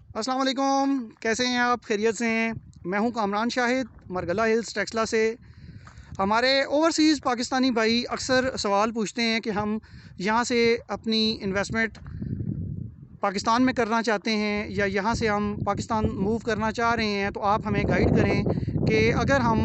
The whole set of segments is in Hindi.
अस्सलाम वालेकुम, कैसे हैं आप? खैरियत से हैं? मैं हूं कामरान शाहिद, मरगला हिल्स टेक्सला से। हमारे ओवरसीज़ पाकिस्तानी भाई अक्सर सवाल पूछते हैं कि हम यहाँ से अपनी इन्वेस्टमेंट पाकिस्तान में करना चाहते हैं या यहाँ से हम पाकिस्तान मूव करना चाह रहे हैं, तो आप हमें गाइड करें कि अगर हम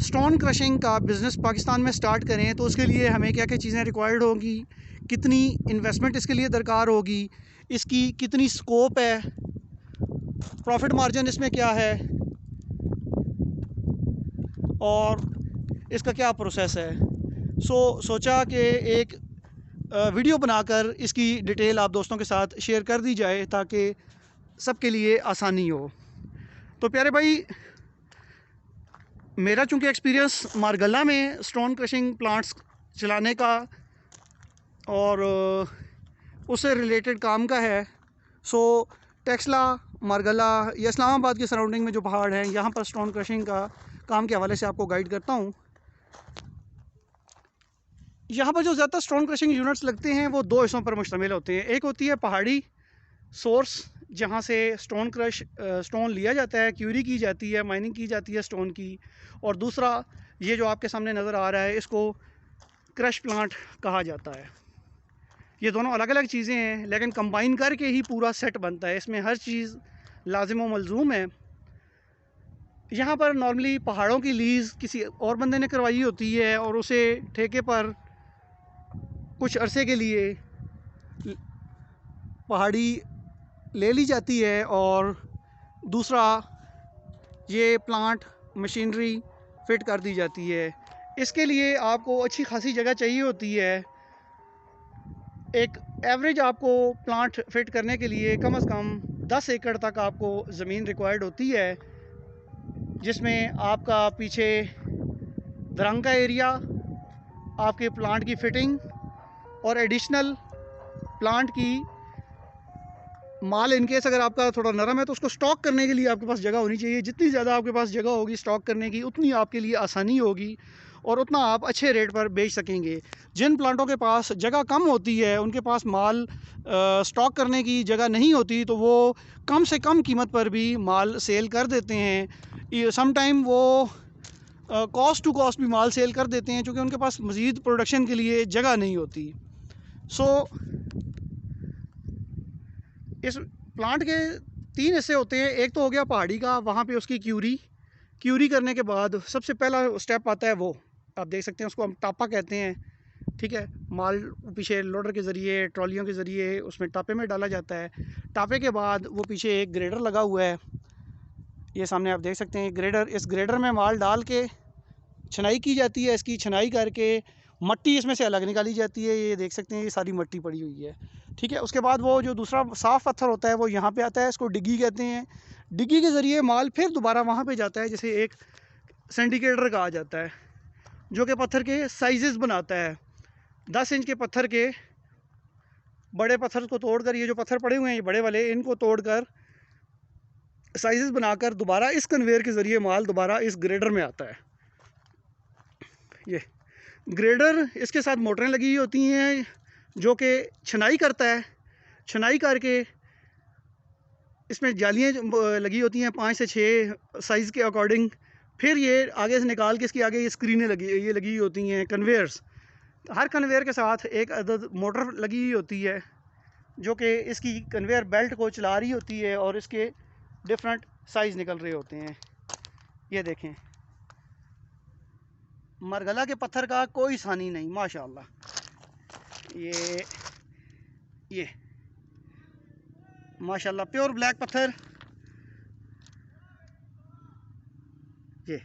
स्टोन क्रशिंग का बिज़नेस पाकिस्तान में स्टार्ट करें तो उसके लिए हमें क्या क्या चीज़ें रिक्वायर्ड होंगी, कितनी इन्वेस्टमेंट इसके लिए दरकार होगी, इसकी कितनी स्कोप है, प्रॉफिट मार्जिन इसमें क्या है और इसका क्या प्रोसेस है। सोचा कि एक वीडियो बनाकर इसकी डिटेल आप दोस्तों के साथ शेयर कर दी जाए ताकि सबके लिए आसानी हो। तो प्यारे भाई, मेरा चूँकि एक्सपीरियंस मारगला में स्टोन क्रशिंग प्लांट्स चलाने का और उससे रिलेटेड काम का है। सो टेक्सला, मारगला या इस्लामाबाद के सराउंडिंग में जो पहाड़ हैं, यहाँ पर स्टोन क्रशिंग का काम के हवाले से आपको गाइड करता हूँ। यहाँ पर जो ज़्यादातर स्टोन क्रशिंग यूनिट्स लगते हैं वो दो हिस्सों पर मुश्तमिल होते हैं। एक होती है पहाड़ी सोर्स, जहाँ से स्टोन लिया जाता है, क्यूरी की जाती है, माइनिंग की जाती है स्टोन की। और दूसरा ये जो आपके सामने नज़र आ रहा है, इसको क्रश प्लांट कहा जाता है। ये दोनों अलग अलग चीज़ें हैं लेकिन कंबाइन करके ही पूरा सेट बनता है। इसमें हर चीज़ लाजिम व मलजूम है। यहाँ पर नॉर्मली पहाड़ों की लीज़ किसी और बंदे ने करवाई होती है और उसे ठेके पर कुछ अरसे के लिए पहाड़ी ले ली जाती है और दूसरा ये प्लांट मशीनरी फिट कर दी जाती है। इसके लिए आपको अच्छी खासी जगह चाहिए होती है। एक एवरेज आपको प्लांट फिट करने के लिए कम से कम 10 एकड़ तक आपको ज़मीन रिक्वायर्ड होती है, जिसमें आपका पीछे दरंग का एरिया, आपके प्लांट की फिटिंग और एडिशनल प्लांट की माल इनकेस अगर आपका थोड़ा नरम है तो उसको स्टॉक करने के लिए आपके पास जगह होनी चाहिए। जितनी ज़्यादा आपके पास जगह होगी स्टॉक करने की, उतनी आपके लिए आसानी होगी और उतना आप अच्छे रेट पर बेच सकेंगे। जिन प्लांटों के पास जगह कम होती है, उनके पास माल स्टॉक करने की जगह नहीं होती, तो वो कम से कम कीमत पर भी माल सेल कर देते हैं। सम टाइम वो कॉस्ट टू कॉस्ट भी माल सेल कर देते हैं, क्योंकि उनके पास मज़ीद प्रोडक्शन के लिए जगह नहीं होती। सो इस प्लांट के 3 हिस्से होते हैं। एक तो हो गया पहाड़ी का, वहाँ पे उसकी क्यूरी करने के बाद सबसे पहला स्टेप आता है, वो आप देख सकते हैं, उसको हम टापा कहते हैं। ठीक है, माल पीछे लोडर के ज़रिए, ट्रॉलियों के ज़रिए उसमें टापे में डाला जाता है। टापे के बाद वो पीछे एक ग्रेडर लगा हुआ है, ये सामने आप देख सकते हैं ग्रेडर। इस ग्रेडर में माल डाल के छनाई की जाती है। इसकी छनाई करके मट्टी इसमें से अलग निकाली जाती है। ये देख सकते हैं, ये सारी मट्टी पड़ी हुई है। ठीक है, उसके बाद वो जो दूसरा साफ़ पत्थर होता है वो यहाँ पे आता है, इसको डिग्गी कहते हैं। डिग्गी के ज़रिए माल फिर दोबारा वहाँ पे जाता है, जैसे एक सिंडिकेटर कहा जाता है, जो कि पत्थर के साइज़ बनाता है। 10 इंच के पत्थर के बड़े पत्थर को तोड़कर, ये जो पत्थर पड़े हुए हैं ये बड़े वाले, इनको तोड़कर साइज़ बनाकर दोबारा इस कन्वेयर के ज़रिए माल दोबारा इस ग्रेडर में आता है। ये ग्रेडर, इसके साथ मोटरें लगी होती हैं जो कि छनाई करता है। छनाई करके इसमें जालियाँ लगी होती हैं 5 से 6 साइज़ के अकॉर्डिंग। फिर ये आगे से निकाल के इसकी आगे ये स्क्रीनें लगी होती हैं, कन्वेयर्स। हर कन्वेयर के साथ एक अदद मोटर लगी हुई होती है जो कि इसकी कन्वेयर बेल्ट को चला रही होती है और इसके डिफरेंट साइज़ निकल रहे होते हैं। ये देखें, मरगला के पत्थर का कोई सानी नहीं, माशाल्लाह। ये माशाल्लाह प्योर ब्लैक पत्थर, ये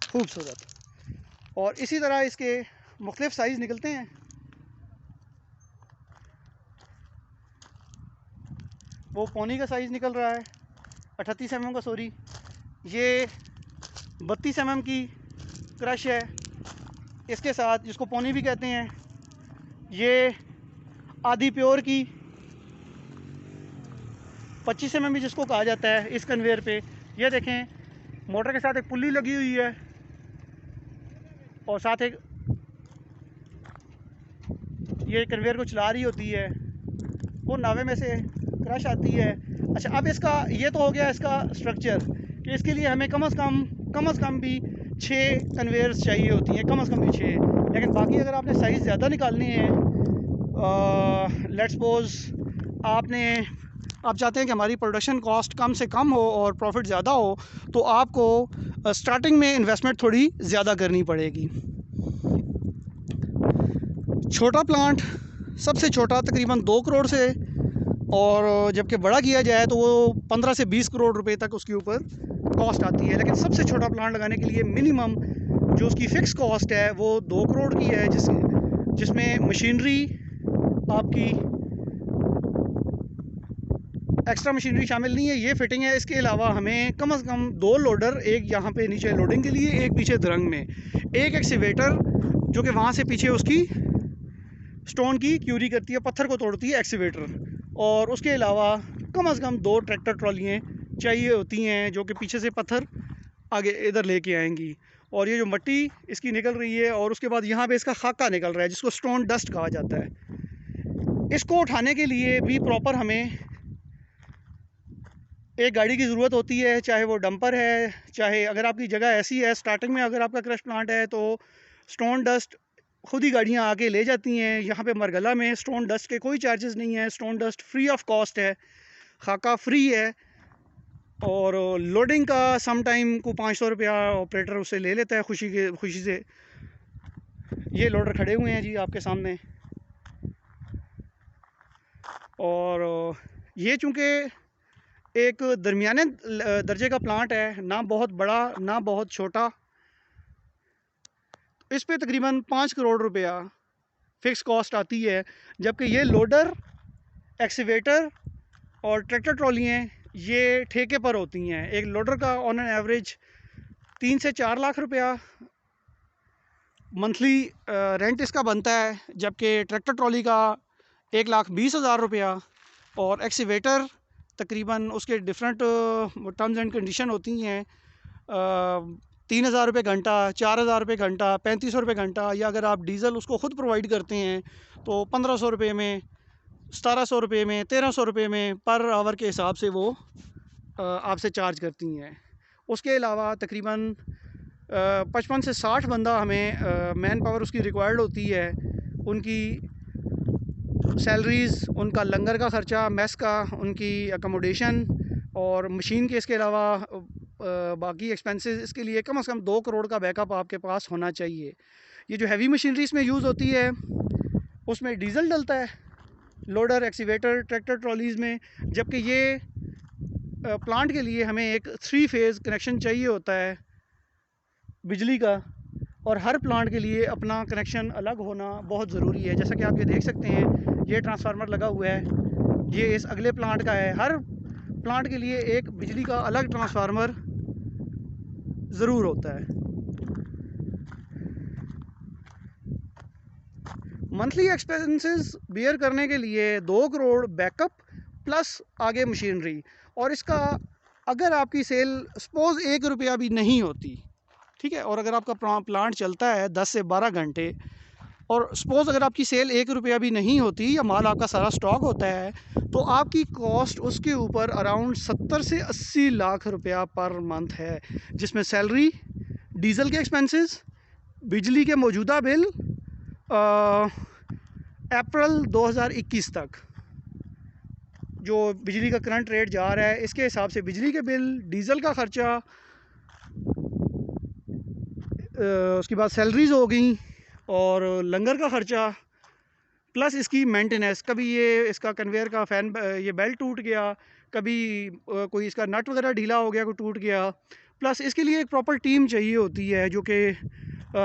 खूबसूरत। और इसी तरह इसके मुख्तलिफ साइज़ निकलते हैं। वो पौनी का साइज़ निकल रहा है, 38 mm का, सॉरी, ये 32 mm की क्रश है। इसके साथ, जिसको पौनी भी कहते हैं, ये आधी प्योर की 25 mm भी जिसको कहा जाता है इस कन्वेयर पे। ये देखें, मोटर के साथ एक पुल्ली लगी हुई है और साथ एक ये कन्वेयर को चला रही होती है। वो नावे में से क्रश आती है। अच्छा, अब इसका ये तो हो गया इसका स्ट्रक्चर कि इसके लिए हमें कम से कम भी 6 कन्वेयर्स चाहिए होती हैं, कम से कम भी 6। लेकिन बाकी अगर आपने साइज़ ज़्यादा निकालनी है, लेट्स सपोज आप चाहते हैं कि हमारी प्रोडक्शन कॉस्ट कम से कम हो और प्रॉफिट ज़्यादा हो, तो आपको स्टार्टिंग में इन्वेस्टमेंट थोड़ी ज़्यादा करनी पड़ेगी। छोटा प्लांट, सबसे छोटा तकरीबन 2 करोड़ से, और जबकि बड़ा किया जाए तो वो 15 से 20 करोड़ रुपए तक उसके ऊपर कॉस्ट आती है। लेकिन सबसे छोटा प्लांट लगाने के लिए मिनिमम जो उसकी फ़िक्स कॉस्ट है वो 2 करोड़ की है, जिसमें मशीनरी, आपकी एक्स्ट्रा मशीनरी शामिल नहीं है, ये फिटिंग है। इसके अलावा हमें कम से कम 2 लोडर, एक यहाँ पे नीचे लोडिंग के लिए, एक पीछे दरंग में, एक एक्सीवेटर जो कि वहाँ से पीछे उसकी स्टोन की क्यूरी करती है, पत्थर को तोड़ती है एक्सीवेटर, और उसके अलावा कम से कम 2 ट्रैक्टर ट्रॉलियाँ चाहिए होती हैं जो कि पीछे से पत्थर आगे इधर लेके आएंगी। और ये जो मट्टी इसकी निकल रही है और उसके बाद यहाँ पे इसका खाका निकल रहा है जिसको स्टोन डस्ट कहा जाता है। इसको उठाने के लिए भी प्रॉपर हमें एक गाड़ी की ज़रूरत होती है, चाहे वो डंपर है, चाहे अगर आपकी जगह ऐसी है स्टार्टिंग में अगर आपका क्रश प्लांट है तो स्टोन डस्ट खुद ही गाड़ियाँ आके ले जाती हैं। यहाँ पे मरगला में स्टोन डस्ट के कोई चार्जेस नहीं है, stone dust free of cost है, खाका फ्री है। और लोडिंग का सम टाइम को 500 रुपया ऑपरेटर उससे ले लेता है खुशी से। ये लोडर खड़े हुए हैं जी आपके सामने, और ये चूँकि एक दरमियाने दर्जे का प्लांट है, ना बहुत बड़ा ना बहुत छोटा, इस पे तकरीबन 5 करोड़ रुपया फ़िक्स कॉस्ट आती है। जबकि ये लोडर, एक्सीवेटर और ट्रैक्टर ट्रॉलियाँ ये ठेके पर होती हैं। एक लोडर का ऑन एन एवरेज 3 से 4 लाख रुपया मंथली रेंट इसका बनता है, जबकि ट्रैक्टर ट्रॉली का 1,20,000 रुपया, और एक्सीवेटर तकरीबन उसके डिफरेंट टर्म्स एंड कंडीशन होती हैं, 3,000 रुपये घंटा, 4,000 रुपये घंटा, 3,500 रुपये घंटा, या अगर आप डीज़ल उसको ख़ुद प्रोवाइड करते हैं तो 1,500 रुपये में, 1,700 रुपये में, 1,300 रुपये में पर आवर के हिसाब से वो आपसे चार्ज करती हैं। उसके अलावा तकरीबन 55 से 60 बंदा हमें मैन पावर उसकी रिक्वायर्ड होती है। उनकी सैलरीज़, उनका लंगर का ख़र्चा, मेस का, उनकी अकोमोडेशन और मशीन के, इसके अलावा बाकी एक्सपेंसेस, इसके लिए कम से कम 2 करोड़ का बैकअप आपके पास होना चाहिए। ये जो हैवी मशीनरी इसमें यूज़ होती है उसमें डीज़ल डलता है, लोडर, एक्सीवेटर, ट्रैक्टर ट्रॉलीज़ में, जबकि ये प्लांट के लिए हमें एक 3 फेज़ कनेक्शन चाहिए होता है बिजली का, और हर प्लांट के लिए अपना कनेक्शन अलग होना बहुत ज़रूरी है। जैसा कि आप ये देख सकते हैं, ये ट्रांसफार्मर लगा हुआ है, ये इस अगले प्लांट का है। हर प्लांट के लिए एक बिजली का अलग ट्रांसफार्मर ज़रूर होता है। मंथली एक्सपेंसेस बियर करने के लिए 2 करोड़ बैकअप प्लस आगे मशीनरी, और इसका अगर आपकी सेल सपोज़ 1 रुपया भी नहीं होती, ठीक है, और अगर आपका प्लांट चलता है 10 से 12 घंटे, और सपोज़ अगर आपकी सेल 1 रुपया भी नहीं होती या माल आपका सारा स्टॉक होता है, तो आपकी कॉस्ट उसके ऊपर अराउंड 70 से 80 लाख रुपया पर मंथ है, जिसमें सैलरी, डीज़ल के एक्सपेंसेस, बिजली के मौजूदा बिल अप्रैल 2021 तक जो बिजली का करंट रेट जा रहा है इसके हिसाब से बिजली के बिल, डीज़ल का ख़र्चा, उसके बाद सैलरीज़ हो गई और लंगर का ख़र्चा, प्लस इसकी मेंटेनेंस। कभी ये इसका कन्वेयर का फ़ैन ये बेल्ट टूट गया, कभी कोई इसका नट वगैरह ढीला हो गया, कोई टूट गया, प्लस इसके लिए एक प्रॉपर टीम चाहिए होती है जो कि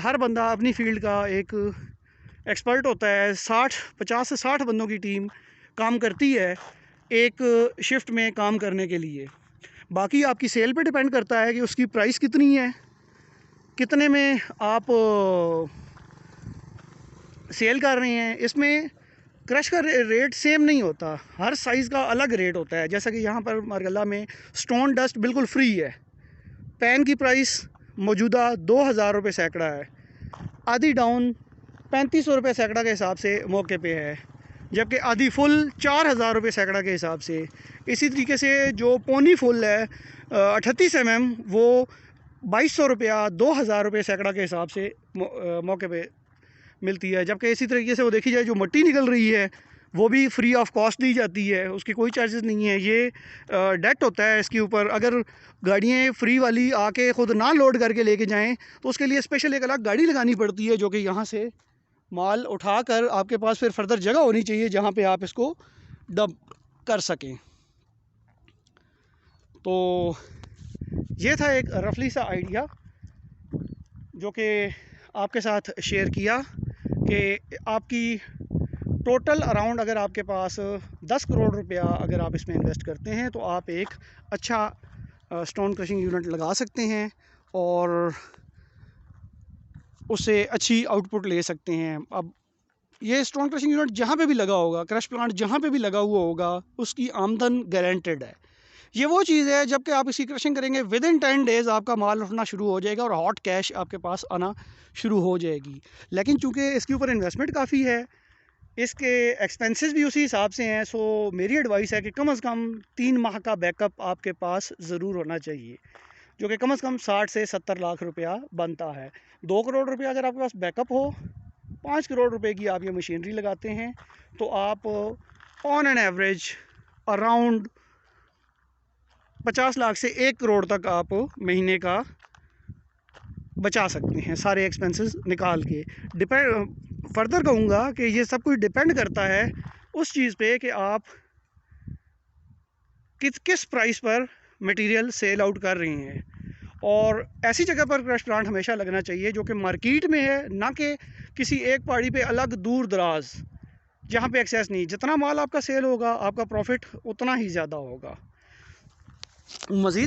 हर बंदा अपनी फ़ील्ड का एक एक्सपर्ट होता है। 50 से 60 बंदों की टीम काम करती है एक शिफ्ट में काम करने के लिए। बाकी आपकी सेल पे डिपेंड करता है कि उसकी प्राइस कितनी है, कितने में आप सेल कर रहे हैं। इसमें क्रश का रेट सेम नहीं होता, हर साइज़ का अलग रेट होता है। जैसा कि यहाँ पर मरगला में स्टोन डस्ट बिल्कुल फ्री है, पैन की प्राइस मौजूदा 2,000 रुपये सैकड़ा है, आधी डाउन 3,500 रुपये सैकड़ा के हिसाब से मौके पे है। जबकि आधी फुल 4,000 रुपये सैकड़ा के हिसाब से। इसी तरीके से जो पौनी फुल है 38 mm वो 2,200 रुपया 2,000 रुपये सैकड़ा के हिसाब से मौके पे मिलती है। जबकि इसी तरीके से वो देखी जाए जो मट्टी निकल रही है वो भी फ्री ऑफ कॉस्ट दी जाती है, उसकी कोई चार्जेस नहीं है। ये डेट होता है इसके ऊपर। अगर गाड़ियाँ फ्री वाली आके ख़ुद ना लोड करके लेके जाएं तो उसके लिए स्पेशल एक अलग गाड़ी लगानी पड़ती है, जो कि यहाँ से माल उठाकर आपके पास फिर फर्दर जगह होनी चाहिए जहाँ पे आप इसको डंप कर सकें। तो ये था एक रफली सा आइडिया जो कि आपके साथ शेयर किया कि आपकी टोटल अराउंड अगर आपके पास 10 करोड़ रुपया अगर आप इसमें इन्वेस्ट करते हैं तो आप एक अच्छा स्टोन क्रशिंग यूनिट लगा सकते हैं और उससे अच्छी आउटपुट ले सकते हैं। अब ये स्टोन क्रशिंग यूनिट जहाँ पे भी लगा होगा, क्रश प्लांट जहाँ पे भी लगा हुआ होगा, उसकी आमदन गारंटेड है। ये वो चीज़ है जबकि आप इसकी क्रशिंग करेंगे विद इन 10 डेज़ आपका माल उठना शुरू हो जाएगा और हॉट कैश आपके पास आना शुरू हो जाएगी। लेकिन चूँकि इसके ऊपर इन्वेस्टमेंट काफ़ी है, इसके एक्सपेंसेस भी उसी हिसाब से हैं, सो मेरी एडवाइस है कि कम से कम 3 माह का बैकअप आपके पास ज़रूर होना चाहिए, जो कि कम से कम 60 से 70 लाख रुपया बनता है। 2 करोड़ रुपया अगर आपके पास बैकअप हो, 5 करोड़ रुपए की आप ये मशीनरी लगाते हैं तो आप on an average around 50 lakh से 1 करोड़ तक आप महीने का बचा सकते हैं, सारे एक्सपेंसेस निकाल के। डिपेंड फर्दर कहूँगा कि ये सब कुछ डिपेंड करता है उस चीज़ पे कि आप किस प्राइस पर मटेरियल सेल आउट कर रही हैं। और ऐसी जगह पर क्रश प्लांट हमेशा लगना चाहिए जो कि मार्केट में है, ना कि किसी एक पहाड़ी पे अलग दूर दराज जहाँ पे एक्सेस नहीं। जितना माल आपका सेल होगा आपका प्रॉफिट उतना ही ज़्यादा होगा। मज़ीद